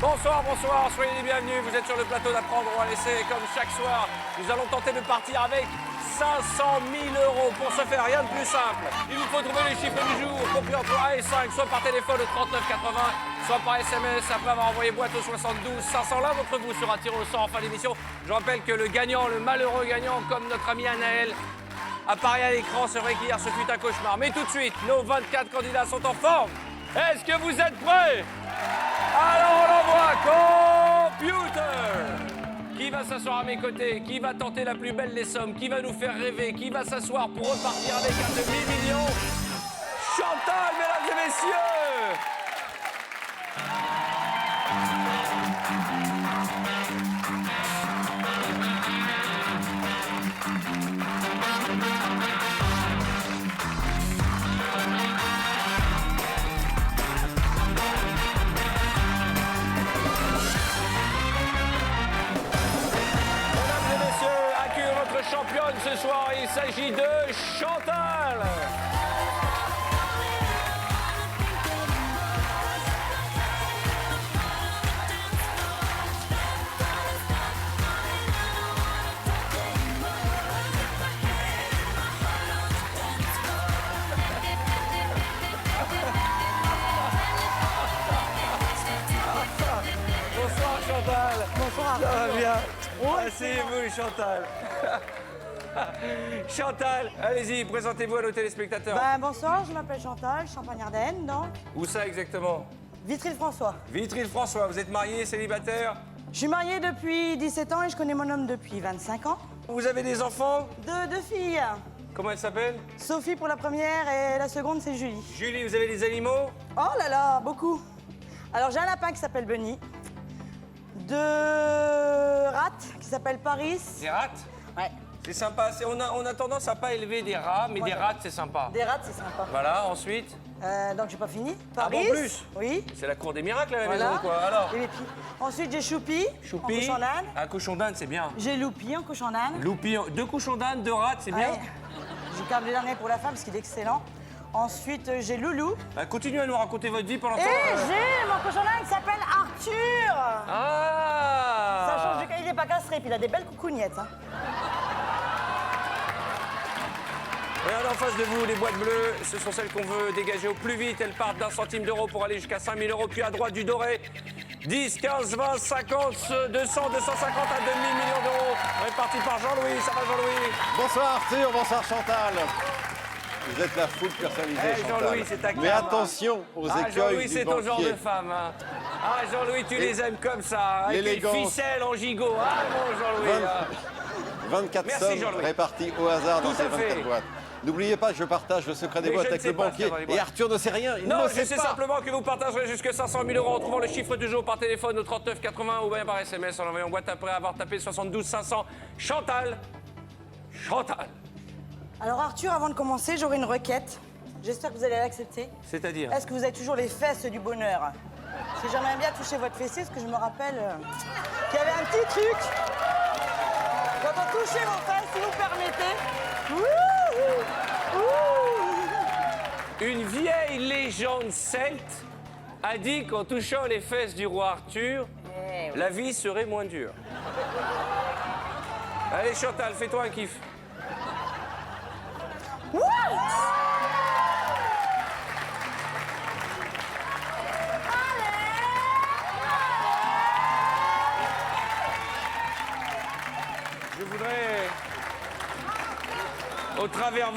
Bonsoir, bonsoir, soyez les bienvenus. Vous êtes sur le plateau d'Apprendre ou à laisser. Comme chaque soir, nous allons tenter de partir avec 500 000 euros. Pour ce faire, rien de plus simple. Il vous faut trouver les chiffres du jour, compris entre 1 et 5, soit par téléphone au 3980, soit par SMS, après avoir envoyé boîte au 72 500. L'un d'entre vous sera tiré au sort en fin d'émission. Je rappelle que le gagnant, le malheureux gagnant, comme notre ami Anaël, apparaît à l'écran. C'est vrai qu'hier, ce fut un cauchemar. Mais tout de suite, nos 24 candidats sont en forme. Est-ce que vous êtes prêts? Alors on envoie computer. Qui va s'asseoir à mes côtés? Qui va tenter la plus belle des sommes? Qui va nous faire rêver? Qui va s'asseoir pour repartir avec un demi-million? Chantal, mesdames et messieurs! Championne ce soir, il s'agit de Chantal. Bonsoir Chantal. Bonsoir. Ça va bien. Asseyez-vous Chantal. Chantal, allez-y, présentez-vous à nos téléspectateurs. Bonsoir, je m'appelle Chantal, Champagne-Ardenne, donc. Où ça exactement? Vitry-le-François. Vitry-le-François, vous êtes marié, célibataire? Je suis mariée depuis 17 ans et je connais mon homme depuis 25 ans. Vous avez des enfants? Deux filles. Comment elles s'appellent? Sophie pour la première et la seconde, c'est Julie. Julie, vous avez des animaux? Oh là là, beaucoup. Alors, j'ai un lapin qui s'appelle Bunny. 2 rats qui s'appellent Paris. Des rats? Ouais. C'est sympa. On a tendance à pas élever des rats, mais des rats, c'est sympa. Des rats, c'est sympa. Voilà, ensuite? Donc, j'ai pas fini. Ah Paris. bon, plus? Oui. C'est la cour des miracles à la Voilà. maison, quoi. Alors? Et les petits. Ensuite, j'ai Choupi. Choupi. En cochon d'âne. Un cochon d'Inde, c'est bien. J'ai Loupi en cochon d'âne. Loupi, 2 cochons d'Inde, 2 rats, c'est bien. Ouais. J'ai quand même le dernier pour la femme parce qu'il est excellent. Ensuite, j'ai Loulou. Continuez à nous raconter votre vie pendant Et ce temps. j'ai mon cochon d'Inde qui s'appelle Arthur. Ah! Ça change de cas, il n'est pas castré, puis il a des belles coucougnettes. Hein. Regardez en face de vous, les boîtes bleues, ce sont celles qu'on veut dégager au plus vite. Elles partent d'1 centime d'euro pour aller jusqu'à 5 000 euros. Puis à droite du doré, 10, 15, 20, 50, 200, 250 à demi-million d'euros. Répartis par Jean-Louis. Ça va Jean-Louis? Bonsoir Arthur, bonsoir Chantal. Vous êtes la foule personnalisée, Chantal. Jean-Louis, c'est ta Mais cam, attention aux écueils Jean-Louis, du c'est ton genre banquier. de femme. Hein. Ah, Jean-Louis, tu les aimes comme ça, avec les L'élégance. ficelles en gigot. Ah, bon, Jean-Louis. 24 Merci, sommes Jean-Louis. réparties au hasard dans Tout ces à fait. 24 boîtes. N'oubliez pas, je partage le secret des Mais boîtes je ne avec sais le pas ce banquier. qu'il y a dans les boîtes. Et Arthur ne sait rien, il Non, ne je sait sais pas. simplement que vous partagerez jusqu'à 500 000 euros en trouvant le chiffre du jour par téléphone au 3980 ou bien par SMS en envoyant boîte après avoir tapé 72 500. Chantal. Chantal. Alors Arthur, avant de commencer, j'aurai une requête. J'espère que vous allez l'accepter. C'est-à-dire? Est-ce que vous avez toujours les fesses du bonheur? Parce que j'aimerais bien toucher votre fessier, parce que je me rappelle qu'il y avait un petit truc. Quand on touchait vos fesses, si vous permettez. Ouh, ouh. Une vieille légende celte a dit qu'en touchant les fesses du roi Arthur, Eh oui. la vie serait moins dure. Allez Chantal, fais-toi un kiff. Je voudrais, au travers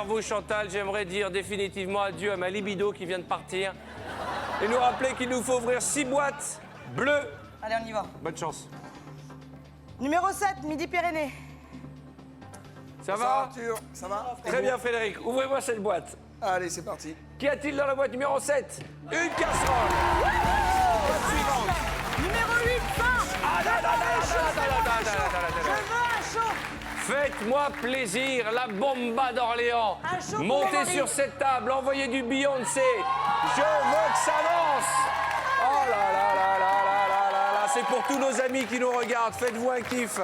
vous, Chantal, j'aimerais dire définitivement adieu à ma libido qui vient de partir et nous rappeler qu'il nous faut ouvrir 6 boîtes bleues. Allez, on y va. Bonne chance. Numéro 7, Midi-Pyrénées. Ça va? Arthur, ça va? Très bien, Frédéric. Ouvrez-moi cette boîte. Allez, c'est parti. Qu'y a-t-il dans la boîte numéro 7? Une casserole. Boîte suivante. Numéro 8, pain. Ah, là, là, là, là, là, là, là, là, là, là, Je là. veux un chaud. Faites-moi plaisir, la bomba d'Orléans. Un chaud pour Montez Marie. sur cette table, envoyez du Beyoncé. Je veux que ça avance. Oh là là là là là là là là. C'est pour tous nos amis qui nous regardent. Faites-vous un kiff.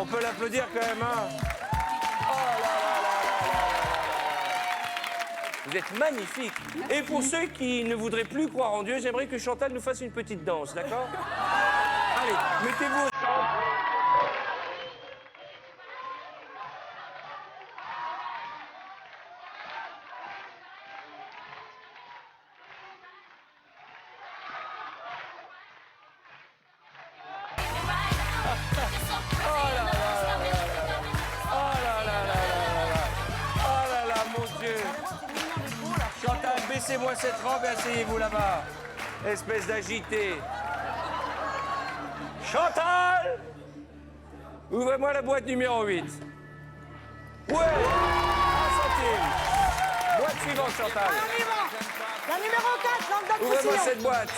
On peut l'applaudir quand même, hein. Oh là là là là là là. Vous êtes magnifique. Et pour ceux qui ne voudraient plus croire en Dieu, j'aimerais que Chantal nous fasse une petite danse, d'accord? Allez, mettez-vous au centre. Chantal, baissez-moi cette robe et asseyez-vous là-bas. Espèce d'agité. Chantal! Ouvrez-moi la boîte numéro 8. Ouais! 1 centime. Boîte suivante, Chantal. On y va. La numéro 4, lampe de Ouvrez-moi poussière. cette boîte.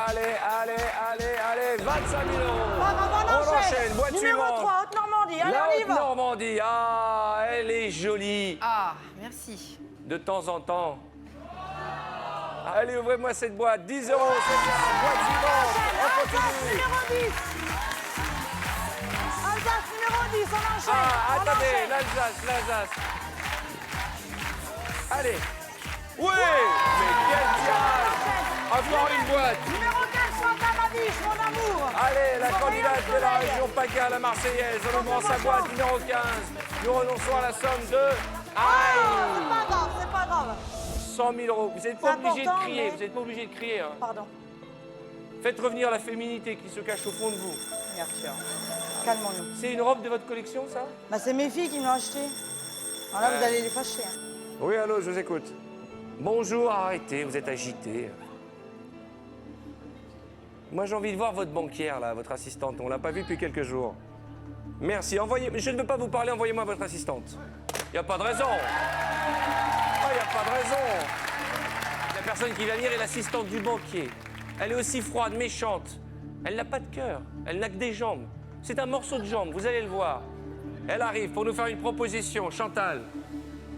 Allez, allez, allez, allez. 25 000 euros. On enchaîne. Boîte Numéro suivante. 3, Haute-Normandie. Allez, La on y va. Haute-Normandie. Ah, elle est jolie. Ah, merci. De temps en temps. Allez, ouvrez-moi cette boîte. 10 euros, c'est bien. Boîte suivante. On Alsace, continue. numéro 10. Alsace, numéro 10, on enchaîne. Ah, on attendez, enchaîne. l'Alsace. Allez. Oui, mais quel tirage. Encore une boîte. Numéro 4, Chantal Labiche, mon amour. Allez, la Mon candidate rayon de la soleil. région PACA, la Marseillaise, on ouvre sa boîte numéro 15. Nous renonçons à la somme de... C'est Aïe, pas grave, c'est pas grave. 100 000 euros. Vous n'êtes pas C'est obligé de important, crier, mais- vous n'êtes pas obligé de crier. Hein. Pardon. Faites revenir la féminité qui se cache au fond de vous. Bien sûr. Calmons-nous. C'est une robe de votre collection, ça? Bah, c'est mes filles qui me l'ont acheté. Alors là, vous allez les fâcher. Hein. Oui, allô, je vous écoute. Bonjour, arrêtez, vous êtes agité. Moi, j'ai envie de voir votre banquière, là, votre assistante. On l'a pas vue depuis quelques jours. Merci, envoyez... Je ne veux pas vous parler, envoyez-moi votre assistante. Il n'y a pas de raison. Il n'y a pas de raison. La personne qui va venir est l'assistante du banquier. Elle est aussi froide, méchante. Elle n'a pas de cœur. Elle n'a que des jambes. C'est un morceau de jambe, vous allez le voir. Elle arrive pour nous faire une proposition. Chantal,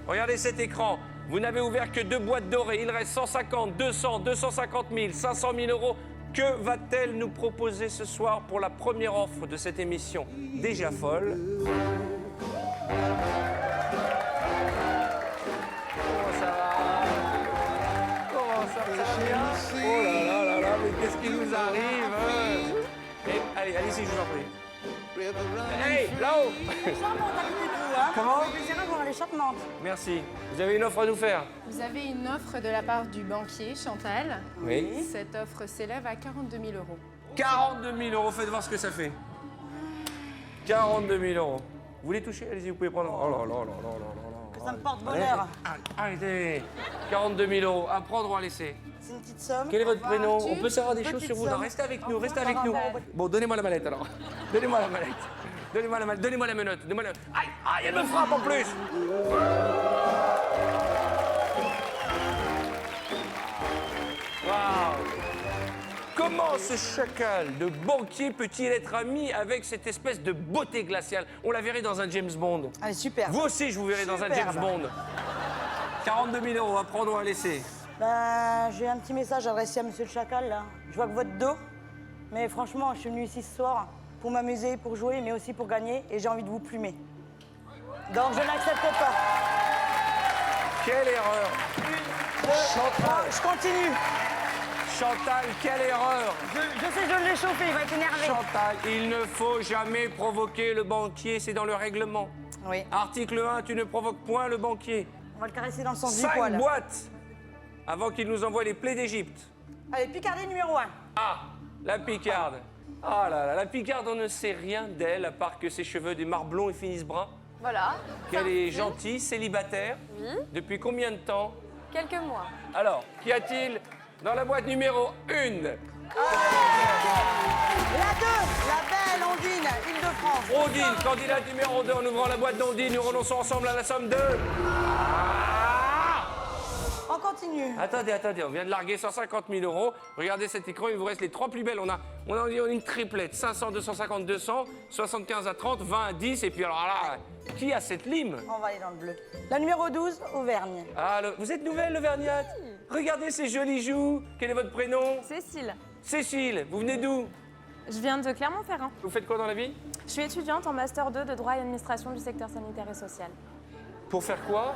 regardez cet écran. Vous n'avez ouvert que 2 boîtes dorées. Il reste 150, 200, 250 000, 500 000 euros. Que va-t-elle nous proposer ce soir pour la première offre de cette émission déjà folle? Comment ça va? Comment ça va bien? Oh là là là là, mais qu'est-ce qui nous arrive? Allez, allez-y, je vous en prie. Hey, là-haut! Charmante avec les trous, hein. Comment? Je dirais qu'on est charmante. Merci. Vous avez une offre à nous faire? Vous avez une offre de la part du banquier, Chantal. Oui. Cette offre s'élève à 42 000 euros. 42 000 euros, faites voir ce que ça fait. 42 000 euros. Vous voulez toucher? Allez-y, vous pouvez prendre. Oh là là là là là là. Ça me porte bonheur. Arrêtez. 42 000 euros, à prendre ou à laisser. C'est une petite somme. Quel est votre prénom? Arthur. On peut savoir des choses Petite sur vous. Non, somme. restez avec nous, restez Au avec nous. revoir. Bon, donnez-moi la mallette alors. Donnez-moi la mallette. Donnez-moi la mallette, donnez-moi la menotte. Donnez-moi la... Aïe, aïe, elle me frappe en plus. Waouh. Comment ce chacal de banquier peut-il être ami avec cette espèce de beauté glaciale? On la verrait dans un James Bond. Allez, super. Vous aussi, je vous verrai dans un Superbe. James Bond. 42 000 euros, à prendre ou à laisser. Ben, j'ai un petit message adressé à Monsieur le Chacal, là. Je vois que votre dos. Mais franchement, je suis venue ici ce soir pour m'amuser, pour jouer, mais aussi pour gagner. Et j'ai envie de vous plumer. Donc, je n'accepte pas. Quelle erreur. Chantal, Je continue. Chantal, quelle erreur. Je sais, je l'ai chauffé, il va être énervé. Chantal, il ne faut jamais provoquer le banquier, c'est dans le règlement. Oui, Article 1, tu ne provoques point le banquier. on va le caresser dans le sens du 5 poil. boîtes avant qu'il nous envoie les plaies d'Égypte. Allez, Picardie numéro 1. Ah, la Picarde. Ah là là, la Picarde, on ne sait rien d'elle, à part que ses cheveux démarrent blonds et finissent bruns. Voilà. Qu'elle est gentille, célibataire. Oui. Depuis combien de temps? Quelques mois. Alors, qu'y a-t-il dans la boîte numéro 1? La 2, la belle Ondine, Île-de-France. Ondine, candidate numéro 2, en ouvrant la boîte d'Ondine, nous renonçons ensemble à la somme de... On continue. Attendez, on vient de larguer 150 000 euros. Regardez cet écran, il vous reste les 3 plus belles. On a une triplette, 500, 250, 200, 75 à 30, 20 à 10. Et puis alors là, qui a cette lime? On va aller dans le bleu. La numéro 12, Auvergne. Ah, vous êtes nouvelle, l'Auvergnate? Regardez ces jolies joues. Quel est votre prénom? Cécile. Cécile, vous venez d'où? Je viens de Clermont-Ferrand. Vous faites quoi dans la vie? Je suis étudiante en Master 2 de droit et administration du secteur sanitaire et social. Pour faire quoi?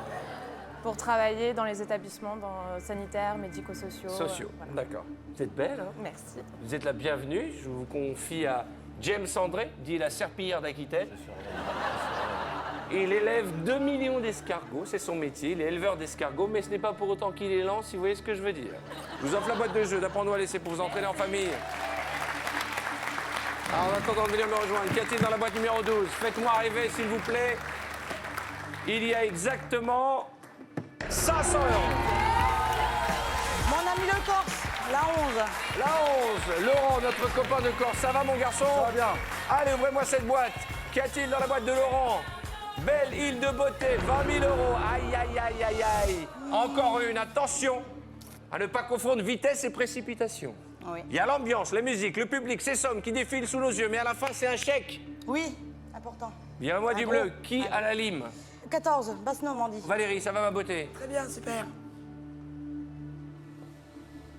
Pour travailler dans les établissements sanitaires, médico-sociaux. Sociaux, voilà. d'accord. Vous êtes belle, hein? Merci. Vous êtes la bienvenue. Je vous confie à James André, dit la serpillière d'Aquitaine. Il élève 2 millions d'escargots, c'est son métier. Il est éleveur d'escargots, mais ce n'est pas pour autant qu'il est lent, si vous voyez ce que je veux dire. Je vous offre la boîte de jeu d'apprendre à laisser pour vous entraîner en famille. Alors, en attendant de venir me rejoindre, qu'y a-t-il dans la boîte numéro 12? Faites-moi arriver, s'il vous plaît. Il y a exactement 500 €. Mon ami le Corse, la 11. La 11, Laurent, notre copain de Corse. Ça va, mon garçon? Ça va bien. Allez, ouvrez-moi cette boîte. Qu'y a-t-il dans la boîte de Laurent? Belle île de beauté, 20 000 €. Aïe, aïe, aïe, aïe, aïe. Encore une, attention à ne pas confondre vitesse et précipitation. Oui. Il y a l'ambiance, la musique, le public, ces sommes qui défilent sous nos yeux, mais à la fin, c'est un chèque. Oui, important. Viens-moi du Un bleu. gros. Qui a la lime? 14, Basse-Normandie. Valérie, ça va, ma beauté? Très bien, super.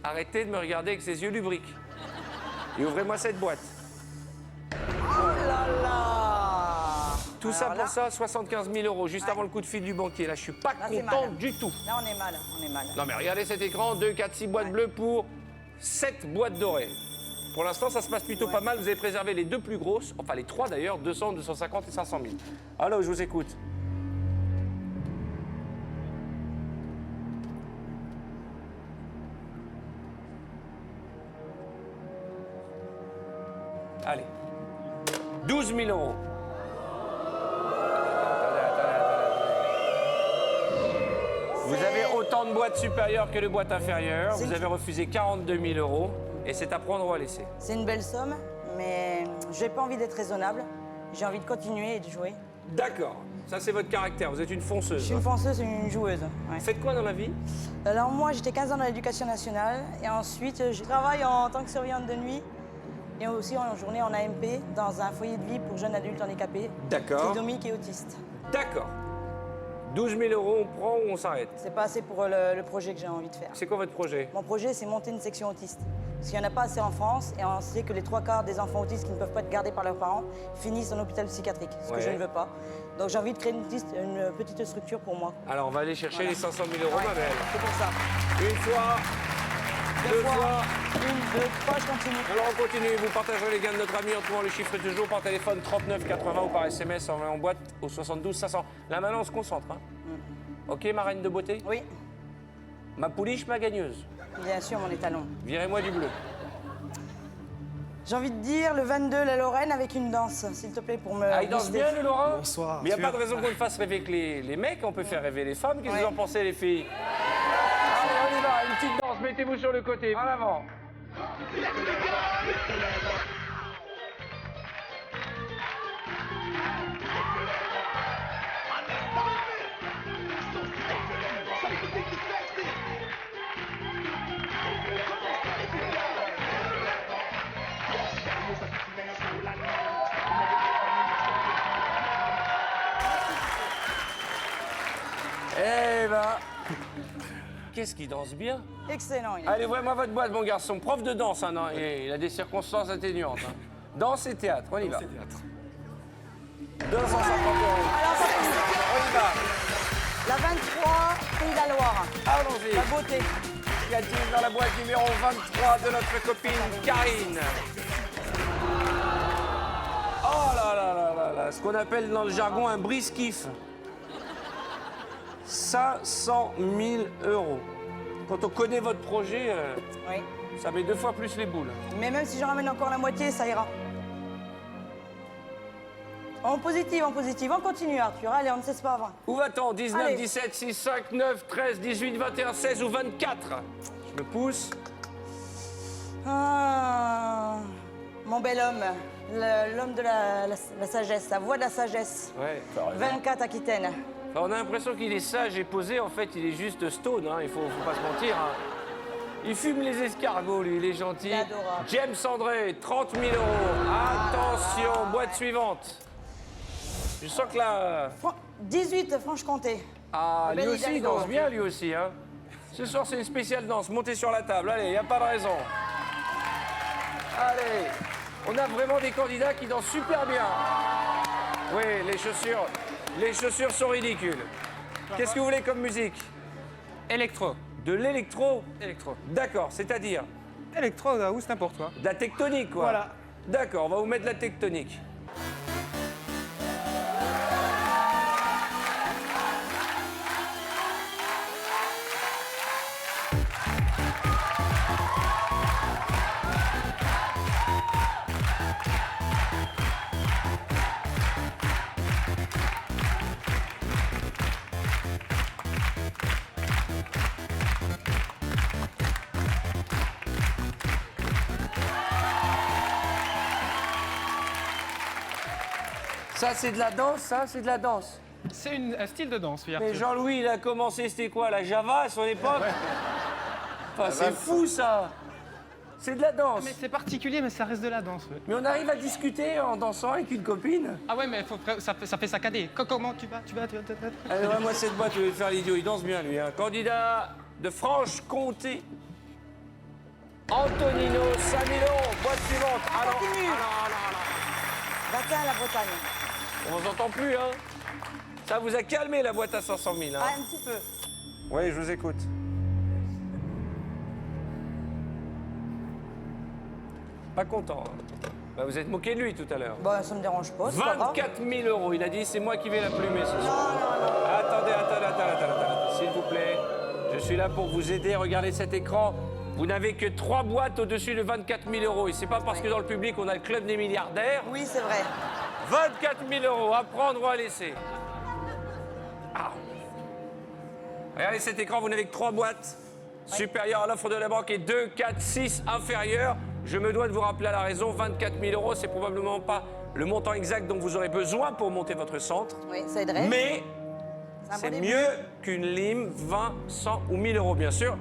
Arrêtez de me regarder avec ces yeux lubriques. Et ouvrez-moi cette boîte. Oh là là. Tout ça Alors pour là, ça, 75 000 €, juste avant le coup de fil du banquier. Là, je suis pas Là, c'est contente mal. du tout. Là, on est mal, on est mal. Non, mais regardez cet écran, 2, 4, 6 boîtes bleues pour 7 boîtes dorées. Pour l'instant, ça se passe plutôt pas mal. Vous avez préservé les 2 plus grosses, enfin les 3 d'ailleurs, 200, 250 et 500 000. Alors, je vous écoute. Allez. 12 000 €. Vous avez autant de boîtes supérieures que de boîtes inférieures. Vous avez refusé 42 000 € et c'est à prendre ou à laisser. C'est une belle somme, mais j'ai pas envie d'être raisonnable. J'ai envie de continuer et de jouer. D'accord. Ça, c'est votre caractère. Vous êtes une fonceuse. Je suis une fonceuse et une joueuse. Ouais. Vous faites quoi dans la vie? Alors moi, j'étais 15 ans dans l'éducation nationale et ensuite, je travaille en tant que surveillante de nuit et aussi en journée en AMP dans un foyer de vie pour jeunes adultes handicapés, D'accord. trisomiques et autistes. D'accord. 12 000 €, on prend ou on s'arrête? C'est pas assez pour le projet que j'ai envie de faire. C'est quoi votre projet? Mon projet, c'est monter une section autiste. Parce qu'il n'y en a pas assez en France et on sait que les 3/4 des enfants autistes qui ne peuvent pas être gardés par leurs parents finissent en hôpital psychiatrique, ce que Ouais. je ne veux pas. Donc j'ai envie de créer une petite structure pour moi. Alors, on va aller chercher Voilà. les 500 000 €, Ouais, ma belle. c'est pour ça. Une fois, deux fois. 1, 2, 3, je continue. Alors, on continue. Vous partagerez les gains de notre ami en trouvant le chiffre du jour par téléphone 39 80 ou par SMS en boîte au 72 500. Là, maintenant, on se concentre. Hein. Ok, ma reine de beauté? Oui, Ma pouliche, ma gagneuse. bien sûr, mon étalon. Virez-moi du bleu. J'ai envie de dire le 22, la Lorraine avec une danse, s'il te plaît, pour me. Ah, il danse booster. bien, le Laurent? Bonsoir. Mais il n'y a pas de raison qu'on le fasse rêver que les mecs, on peut faire rêver les femmes. Qu'est-ce que Ouais. vous en pensez, les filles? Allez, on y va, une petite danse, mettez-vous sur le côté, en avant. Eh ben, qu'est-ce qu'il danse bien? Excellent. il est. Allez, ouvrez-moi votre boîte, mon garçon. Prof de danse, hein, non, il a des circonstances atténuantes. Hein. Danse et théâtre, on y va. 250 €. Alors, ça fait On y va. la 23, Pays de la Loire. Allons-y. La beauté. Qu'y a-t-il dans la boîte numéro 23 de notre copine Karine? Oh là là là là là, ce qu'on appelle dans le jargon un brise-kiff. 500 000 €. Quand on connaît votre projet, Oui. ça met 2 fois plus les boules. Mais même si je ramène encore la moitié, ça ira. En positif, on continue, Arthur. Allez, on ne cesse pas avant. Où va-t-on? 19, Allez. 17, 6, 5, 9, 13, 18, 21, 16 ou 24? Je me pousse. Ah, mon bel homme, l'homme de la sagesse, la voix de la sagesse. Ouais. 24 Aquitaine. Enfin, on a l'impression qu'il est sage et posé. En fait, il est juste stone. Hein. Il faut pas se mentir. Hein. Il fume les escargots, lui. Il est gentil. Il est adorable. James André, 30 000 €. Attention, boîte suivante. Je sens que là... 18 Franche-Comté. Ah, lui Belle aussi, il Hidalgo. danse bien, lui aussi. Hein. Ce soir, c'est une spéciale danse. Montez sur la table. Allez, il n'y a pas de raison. Allez, On a vraiment des candidats qui dansent super bien. Oui, les chaussures sont ridicules. Qu'est-ce que vous voulez comme musique? Électro. De l'électro? Électro. D'accord, c'est-à-dire Électro, là, où c'est n'importe quoi. de la tectonique, quoi. Voilà. D'accord, on va vous mettre de la tectonique. Ça, c'est de la danse, ça, c'est de la danse. C'est un style de danse, oui, Mais Arthur. Jean-Louis, il a commencé, c'était quoi, la Java à son époque? Enfin, c'est fou, ça. C'est de la danse. Mais c'est particulier, mais ça reste de la danse, oui. Mais on arrive à discuter en dansant avec une copine. Ah ouais, mais ça fait saccader. Comment tu vas Allez, ouais, moi, cette boîte, je vais faire l'idiot. Il danse bien, lui. Hein. Candidat de Franche-Comté. Antonino, 5 000 euros. Boîte suivante. Alors, continue. alors. 21 la Bretagne. On vous entend plus, hein? Ça vous a calmé, la boîte à 500 000, hein? Ah, un petit peu. Oui, je vous écoute. Pas content. Hein. Bah, vous êtes moqué de lui tout à l'heure. Bon, ça me dérange pas, c'est pas grave. 24 000 euros. Il a dit, c'est moi qui vais la plumer ce soir. Non. Attendez. S'il vous plaît, je suis là pour vous aider. Regardez cet écran. Vous n'avez que 3 boîtes au-dessus de 24 000 euros. Et c'est pas parce que dans le public, on a le club des milliardaires. Oui, c'est vrai. 24 000 euros, à prendre ou à laisser. Ah. Regardez cet écran, vous n'avez que 3 boîtes. Supérieures à l'offre de la banque et 2, 4, 6 inférieures. Je me dois de vous rappeler à la raison, 24 000 euros, c'est probablement pas le montant exact dont vous aurez besoin pour monter votre centre. Oui, ça aiderait. Mais un bon c'est début. mieux qu'une lime, 20, 100 ou 1000 euros, bien sûr.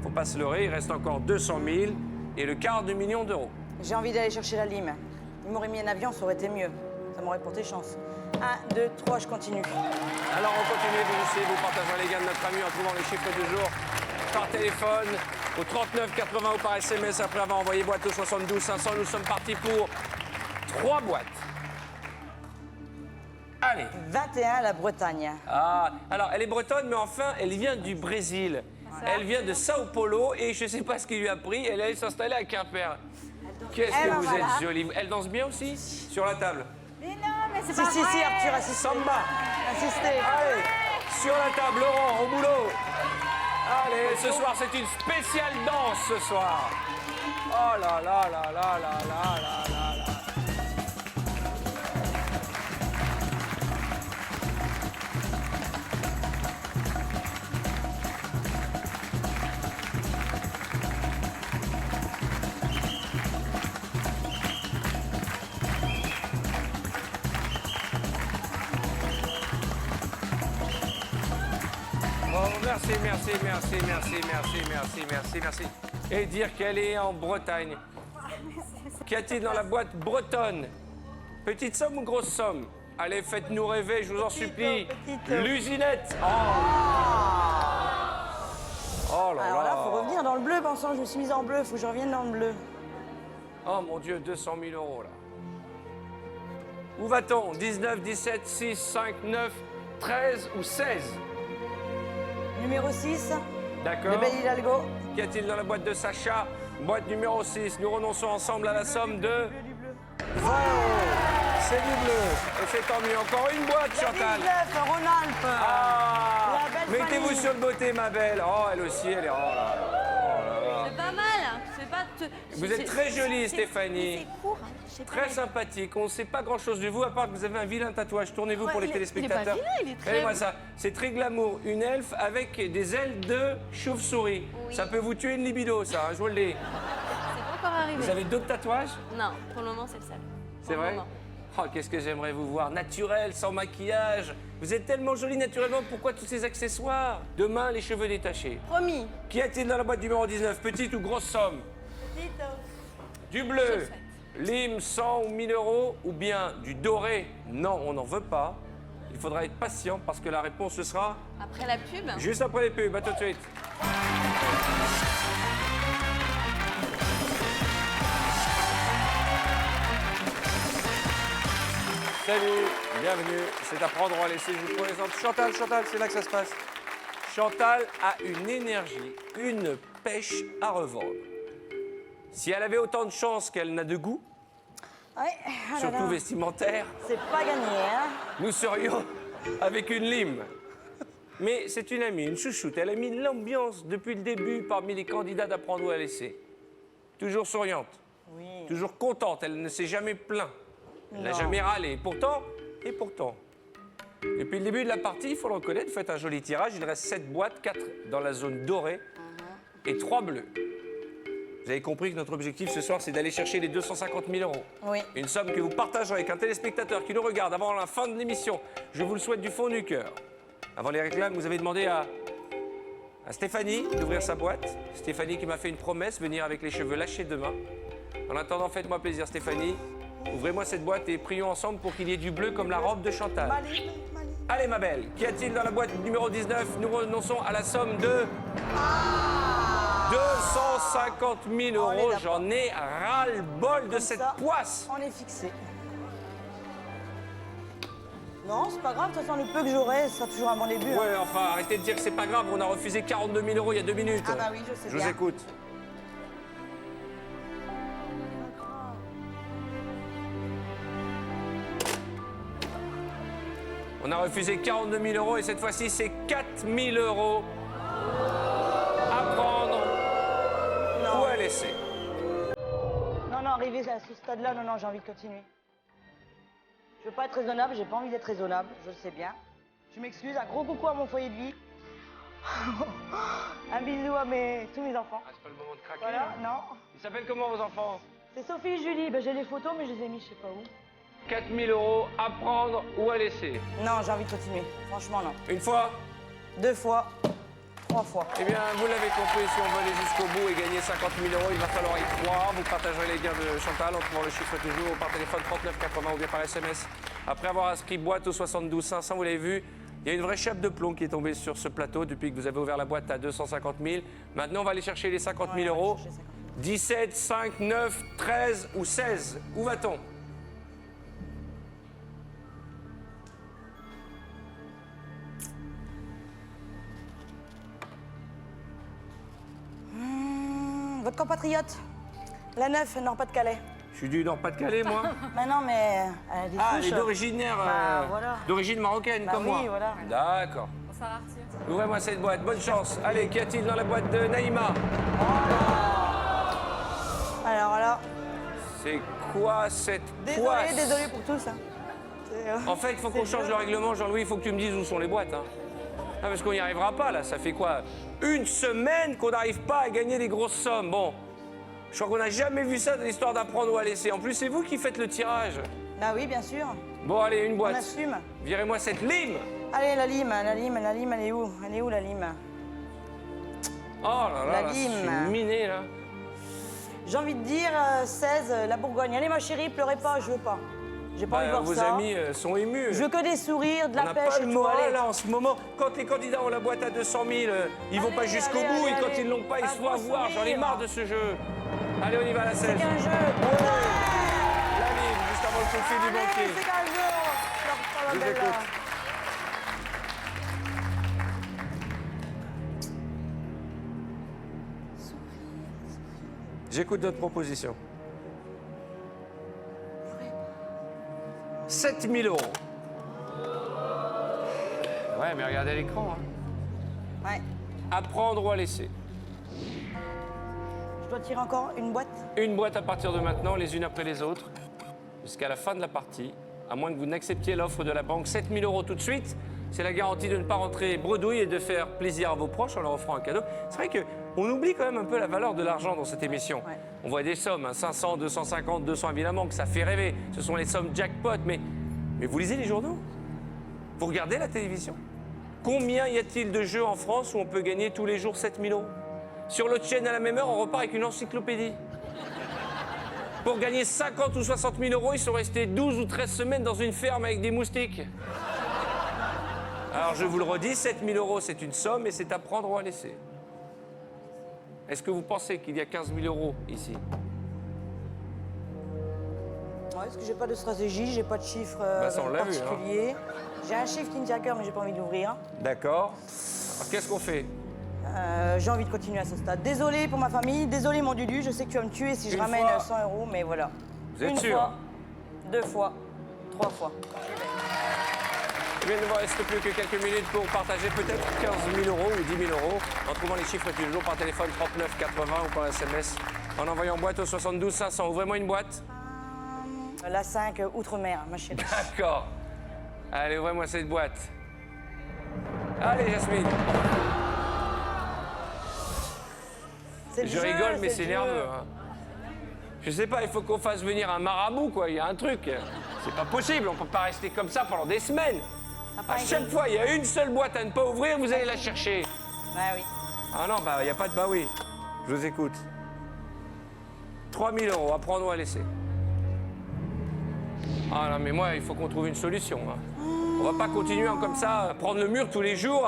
Faut pas se leurrer, il reste encore 200 000 et le quart de million d'euros. J'ai envie d'aller chercher la lime. Il m'aurait mis un avion, ça aurait été mieux. Ça m'aurait porté chance. 1, 2, 3, je continue. Alors on continue, vous essayez, vous partagez les gains de notre ami en trouvant les chiffres du jour par téléphone, au 39 80 ou par SMS après avoir envoyé boîte au 72 500. Nous sommes partis pour 3 boîtes. Allez. 21 la Bretagne. Ah, alors elle est bretonne, mais enfin, elle vient du Brésil. Elle vient de Sao Paulo et je ne sais pas ce qui lui a pris. Elle est allée s'installer à Quimper. Qu'est-ce que ben vous voilà. êtes jolie. Elle danse bien aussi? Sur la table. Mais non, mais c'est Si, pas si, vrai. si, Arthur, assistez. Samba. Assistez. Allez, sur la table, Laurent, au boulot. Allez, ce soir, c'est une spéciale danse ce soir. Oh là là là là là là là là là. Oh, merci. Et dire qu'elle est en Bretagne. Qu'y a-t-il dans la boîte bretonne? Petite somme ou grosse somme? Allez, faites-nous rêver, je vous en supplie. petite. L'usinette. Oh. Oh là Alors là, là. faut revenir dans le bleu, pensant, je me suis mise en bleu, faut que je revienne dans le bleu. Oh mon Dieu, 200 000 euros là. Où va-t-on? 19, 17, 6, 5, 9, 13 ou 16? Numéro 6, D'accord. le bel Hidalgo. Qu'y a-t-il dans la boîte de Sacha? Boîte numéro 6. Nous renonçons ensemble à la somme de 20 euros. C'est du bleu. Et c'est tant mieux. Encore une boîte, La Chantal. 19, Rhône-Alpes. Ah, La belle mettez-vous famille. sur le beauté, ma belle. Oh, elle aussi, elle est... Oh là là. Oh là là. C'est pas mal. C'est pas. Vous êtes très jolie, c'est- Stéphanie. C'est court. Hein. Je sais pas, Très sympathique. On ne sait pas grand-chose de vous, à part que vous avez un vilain tatouage. Tournez-vous Ouais, pour les il est téléspectateurs. pas vilain, il est très Regardez-moi beau. ça. C'est très glamour. Une elfe avec des ailes de chauve-souris. Oui. Ça peut vous tuer une libido, ça. Hein, je vous le dis. C'est pas encore arrivé. Vous avez d'autres tatouages? Non, pour le moment, c'est le seul. C'est Pour le vrai? moment. Oh, qu'est-ce que j'aimerais vous voir. Naturel, sans maquillage. Vous êtes tellement jolie naturellement. Pourquoi tous ces accessoires? Demain, les cheveux détachés. Promis. Qu'y a-t-il dans la boîte numéro 19? Petite ou grosse somme? Du bleu. Lime, 100 ou 1000 euros. Ou bien du doré? Non, on n'en veut pas. Il faudra être patient parce que la réponse ce sera Après la pub. juste après les pubs. À tout de suite. Salut, bienvenue. C'est à prendre ou à laisser. Je vous présente Chantal. Chantal, c'est là que ça se passe. Chantal a une énergie, une pêche à revendre. Si elle avait autant de chance qu'elle n'a de goût, Ouais, ah là surtout là. vestimentaire, C'est pas gagné, hein. nous serions avec une lime. Mais c'est une amie, une chouchoute. Elle a mis l'ambiance depuis le début parmi les candidats d'apprendre ou à laisser. Toujours souriante, Oui. toujours contente. Elle ne s'est jamais plaint. Elle n'a Non. jamais râlé. Pourtant, depuis le début de la partie, il faut le reconnaître, vous faites un joli tirage. Il reste 7 boîtes, 4 dans la zone dorée et 3 bleus. Vous avez compris que notre objectif ce soir, c'est d'aller chercher les 250 000 euros. Oui. Une somme que vous partagerez avec un téléspectateur qui nous regarde avant la fin de l'émission. Je vous le souhaite du fond du cœur. Avant les réclames, vous avez demandé à Stéphanie d'ouvrir sa boîte. Stéphanie qui m'a fait une promesse, venir avec les cheveux lâchés demain. En attendant, faites-moi plaisir, Stéphanie. Ouvrez-moi cette boîte et prions ensemble pour qu'il y ait du bleu comme la robe de Chantal. Mali. Allez, ma belle, qu'y a-t-il dans la boîte numéro 19? Nous renonçons à la somme de 250 000 On est euros. d'accord. J'en ai ras-le-bol de Comme cette ça, poisse. On est fixé. Non, c'est pas grave, de toute façon, le peu que j'aurai, ce sera toujours un bon début. hein. Ouais, enfin, arrêtez de dire que c'est pas grave. On a refusé 42 000 euros il y a 2 minutes. Ah bah oui, je sais Je vous bien. écoute. On a refusé 42 000 euros et cette fois-ci, c'est 4 000 euros à prendre ou à laisser. Non, non, arrivé à ce stade-là, non, non, j'ai envie de continuer. Je veux pas être raisonnable, j'ai pas envie d'être raisonnable, je le sais bien. Je m'excuse, un gros coucou à mon foyer de vie. Un bisou à tous mes enfants. Ah, c'est pas le moment de craquer. Voilà, non. Ils s'appellent comment vos enfants? C'est Sophie et Julie, ben, j'ai les photos, mais je les ai mis je sais pas où. 4 000 euros à prendre ou à laisser. Non, j'ai envie de continuer, franchement non. Une fois? 2 fois, 3 fois. Eh bien, vous l'avez compris, si on veut aller jusqu'au bout et gagner 50 000 euros, il va falloir y croire. Vous partagerez les gains de Chantal en trouvant le chiffre toujours par téléphone 39 80 ou bien par SMS. Après avoir inscrit boîte au 72 500, vous l'avez vu, il y a une vraie chape de plomb qui est tombée sur ce plateau depuis que vous avez ouvert la boîte à 250 000. Maintenant, on va aller chercher les 50 000 Ouais, on va euros. chercher 50 000. 17, 5, 9, 13 ou 16. Où va-t-on? Votre compatriote, la 9, Nord-Pas-de-Calais. Je suis du Nord-Pas-de-Calais, moi. Mais non, mais elle a des Ah, elle souches. est d'originaire, voilà. d'origine marocaine, Bah comme oui, moi. voilà. D'accord. Ouvrez-moi cette boîte, bonne chance. Allez, qu'y a-t-il dans la boîte de Naïma? Alors là, C'est quoi cette poisse? désolé pour tout ça. En fait, il faut qu'on change le règlement, Jean-Louis. Il faut que tu me dises où sont les boîtes. Hein. Ah, parce qu'on n'y arrivera pas, là. Ça fait quoi? Une semaine qu'on n'arrive pas à gagner des grosses sommes. Bon, je crois qu'on n'a jamais vu ça dans l'histoire d'apprendre ou à laisser. En plus, c'est vous qui faites le tirage. Bah oui, bien sûr. Bon, allez, une On boîte. assume. Virez-moi cette lime. Allez, la lime, elle est où? Elle est où, la lime? Oh là là, La là, lime. je suis miné, là. J'ai envie de dire 16, la Bourgogne. Allez, ma chérie, pleurez pas, je veux pas. J'ai pas envie de voir Vos ça. amis sont émus. Je veux que des sourires, de On la n'a pêche pas et le tout. moral, Allez. là, en ce moment. Quand les candidats ont la boîte à 200 000, ils vont Allez, pas jusqu'au allez, bout. allez, Et quand allez. ils l'ont pas, ils Un se font gros avoir. J'en ai sourire. marre de ce jeu. Allez, on y va à la C'est 16. qu'un jeu. La lime, juste avant le coup de fil du Allez, banquier. c'est qu'un jeu. Pleure pas, Je ma vous belle, écoute. là. J'écoute votre proposition. 7 000 euros. Ouais, mais regardez l'écran. Hein. Ouais. À prendre ou à laisser. Je dois tirer encore une boîte. Une boîte à partir de maintenant, les unes après les autres, jusqu'à la fin de la partie, à moins que vous n'acceptiez l'offre de la banque. 7 000 euros tout de suite, c'est la garantie de ne pas rentrer bredouille et de faire plaisir à vos proches en leur offrant un cadeau. C'est vrai qu'on oublie quand même un peu la valeur de l'argent dans cette émission. Ouais. On voit des sommes, hein, 500, 250, 200 évidemment, que ça fait rêver. Ce sont les sommes jackpot, mais vous lisez les journaux? Vous regardez la télévision? Combien y a-t-il de jeux en France où on peut gagner tous les jours 7 000 euros? Sur l'autre chaîne, à la même heure, on repart avec une encyclopédie. Pour gagner 50 ou 60 000 euros, ils sont restés 12 ou 13 semaines dans une ferme avec des moustiques. Alors, je vous le redis, 7 000 euros, c'est une somme et c'est à prendre ou à laisser. Est-ce que vous pensez qu'il y a 15 000 euros ici? Ouais, parce que j'ai pas de stratégie, j'ai pas de chiffre ça, on l'a vu, hein. particulier. J'ai un chiffre Tinder, mais j'ai pas envie d'ouvrir. D'accord. Alors, qu'est-ce qu'on fait? J'ai envie de continuer à ce stade. Désolé pour ma famille, désolé mon Dudu, je sais que tu vas me tuer si je Une ramène fois. 100 €, mais voilà. Vous êtes Une sûr? fois, 2 fois, 3 fois. Eh bien, il ne vous reste plus que quelques minutes pour partager peut-être 15 000 € ou 10 000 € en trouvant les chiffres du jour par téléphone 39 80 ou par SMS en envoyant boîte au 72 500. Ouvrez-moi une boîte. La 5, Outre-mer, ma chérie. D'accord. Allez, ouvrez-moi cette boîte. Allez, Jasmine. C'est le Je jeu, rigole, mais le c'est jeu. nerveux. Hein. Je sais pas, il faut qu'on fasse venir un marabout, quoi. Il y a un truc. C'est pas possible, on peut pas rester comme ça pendant des semaines. À chaque fois, il y a une seule boîte à ne pas ouvrir, vous allez la chercher. Ouais, oui. Ah non, bah, il n'y a pas de bah oui. Je vous écoute. 3 000 € à prendre ou à laisser. Ah non, mais moi, il faut qu'on trouve une solution. Hein. On va pas continuer comme ça, à prendre le mur tous les jours,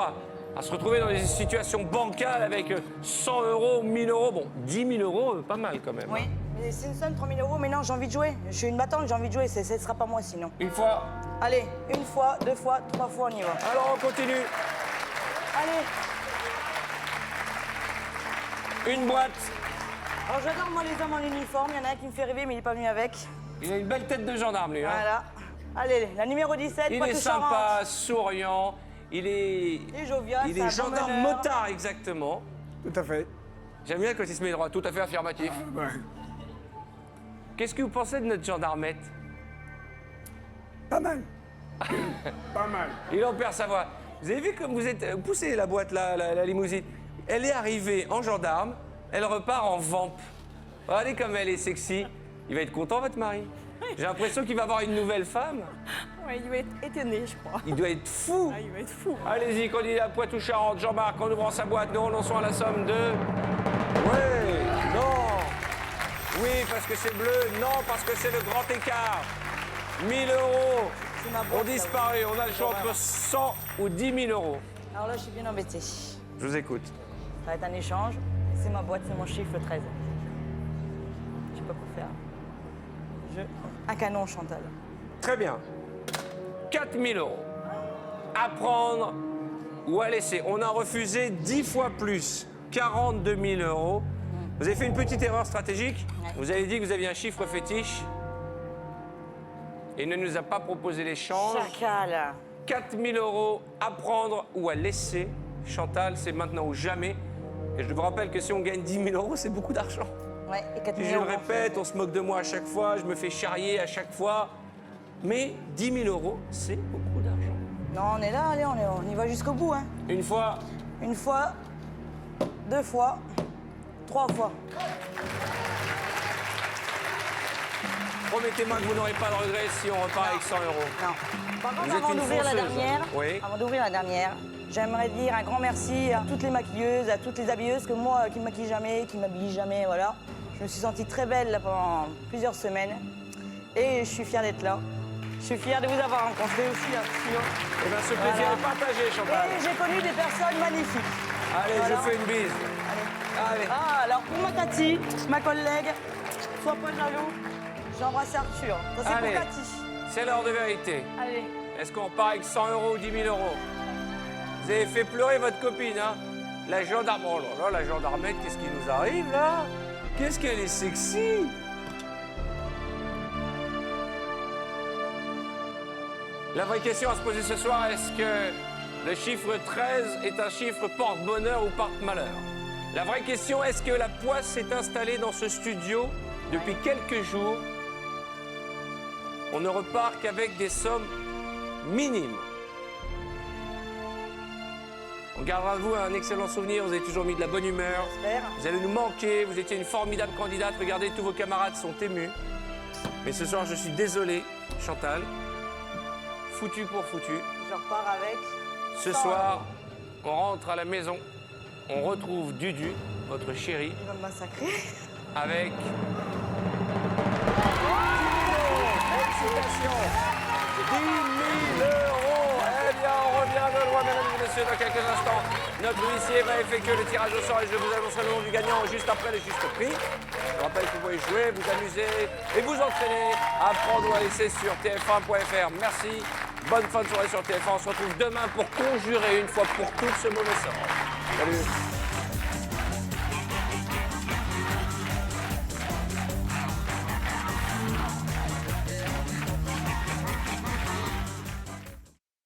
à se retrouver dans des situations bancales avec 100 €, 1 000 €. Bon, 10 000 € pas mal quand même. Oui, Hein. mais c'est une somme, 3 000 €, mais non, j'ai envie de jouer. Je suis une battante, j'ai envie de jouer, ce sera pas moi sinon. Une fois. Allez, 1 fois, 2 fois, 3 fois, on y va. Alors, on continue. Allez. Une boîte. Alors j'adore moi les hommes en uniforme, il y en a un qui me fait rêver mais il est pas venu avec. Il a une belle tête de gendarme, lui. Hein. Voilà. Allez, la numéro 17, Il est Poitou-Charentes. sympa, souriant. Il est. Il est jovial, Il c'est un est bon gendarme meneur. motard, exactement. Tout à fait. J'aime bien quand il se met droit, tout à fait affirmatif. Qu'est-ce que vous pensez de notre gendarmette? Pas mal. Pas mal. Il en perd sa voix. Vous avez vu comme vous êtes. Poussez la boîte là, la limousine. Elle est arrivée en gendarme, elle repart en vamp. Regardez comme elle est sexy. Il va être content, votre mari. J'ai l'impression qu'il va avoir une nouvelle femme. Ouais, il va être étonné, je crois. Il doit être fou. Il va être fou. Allez-y, candidat Poitou-Charentes, Jean-Marc, en ouvrant sa boîte, nous renonçons à la somme de. Oui, non. Oui, parce que c'est bleu. Non, parce que c'est le grand écart. 1 000 € C'est ma ont boîte, disparu. On a le choix entre 100 ou 10 000 €. Alors là, je suis bien embêtée. Je vous écoute. Ça va être un échange. C'est ma boîte, c'est mon chiffre 13. Je sais pas quoi faire. Un canon, Chantal. Très bien. 4 000 € à prendre ou à laisser. On a refusé 10 fois plus, 42 000 €. Vous avez fait une petite erreur stratégique. Ouais. Vous avez dit que vous aviez un chiffre fétiche. Et il ne nous a pas proposé l'échange. Chacal. 4 000 € à prendre ou à laisser. Chantal, c'est maintenant ou jamais. Et je vous rappelle que si on gagne 10 000 €, c'est beaucoup d'argent. Ouais, et 4 Et 000 je le répète, on se moque de moi à chaque fois, je me fais charrier à chaque fois. Mais 10 000 €, c'est beaucoup d'argent. Non, on est là, allez, on y va jusqu'au bout. Hein. Une fois, Une fois, 2 fois, 3 fois. promettez-moi que vous n'aurez pas de regrets si on repart avec 100 €. Non. Par contre, Vous êtes avant une d'ouvrir la fonceuse, dernière, hein. Oui. avant d'ouvrir la dernière, j'aimerais dire un grand merci à toutes les maquilleuses, à toutes les habilleuses, que moi, qui ne maquille jamais, qui m'habille jamais, voilà. Je me suis sentie très belle là, pendant plusieurs semaines. Et je suis fière d'être là. Je suis fière de vous avoir rencontré aussi, bien sûr. Eh bien, ce plaisir est partagé, Chantal. Et j'ai connu des personnes magnifiques. Allez, Voilà. je vous fais une bise. Allez. Ah, alors pour ma Cathy, ma collègue, sois pas jaloux, j'embrasse Arthur. Ça, c'est Allez. pour Cathy. C'est l'heure de vérité. Allez. Est-ce qu'on repart avec 100 € ou 10 000 €? Vous avez fait pleurer votre copine, hein? La gendarme. Oh là là, la gendarmette, qu'est-ce qui nous arrive, là? Qu'est-ce qu'elle est sexy! La vraie question à se poser ce soir, est-ce que le chiffre 13 est un chiffre porte-bonheur ou porte-malheur? La vraie question, est-ce que la poisse s'est installée dans ce studio depuis quelques jours? On ne repart qu'avec des sommes minimes. On gardera de vous un excellent souvenir, vous avez toujours mis de la bonne humeur. J'espère. Vous allez nous manquer, vous étiez une formidable candidate. Regardez, tous vos camarades sont émus. Mais ce soir, je suis désolé, Chantal. Foutu pour foutu. Je repars avec. Ce 100 soir, on rentre à la maison. On retrouve Dudu, votre chéri, Il va me massacrer. avec... Félicitations 10 000 €. Eh bien, on revient de loin, mesdames et messieurs. messieurs, dans quelques instants, notre huissier va effectuer le tirage au sort et je vous annoncerai le nom du gagnant juste après le juste prix. Je rappelle que vous pouvez jouer, vous amuser et vous entraîner à prendre ou à laisser sur tf1.fr. Merci, bonne fin de soirée sur TF1. On se retrouve demain pour conjurer une fois pour toutes ce mauvais sort. Salut.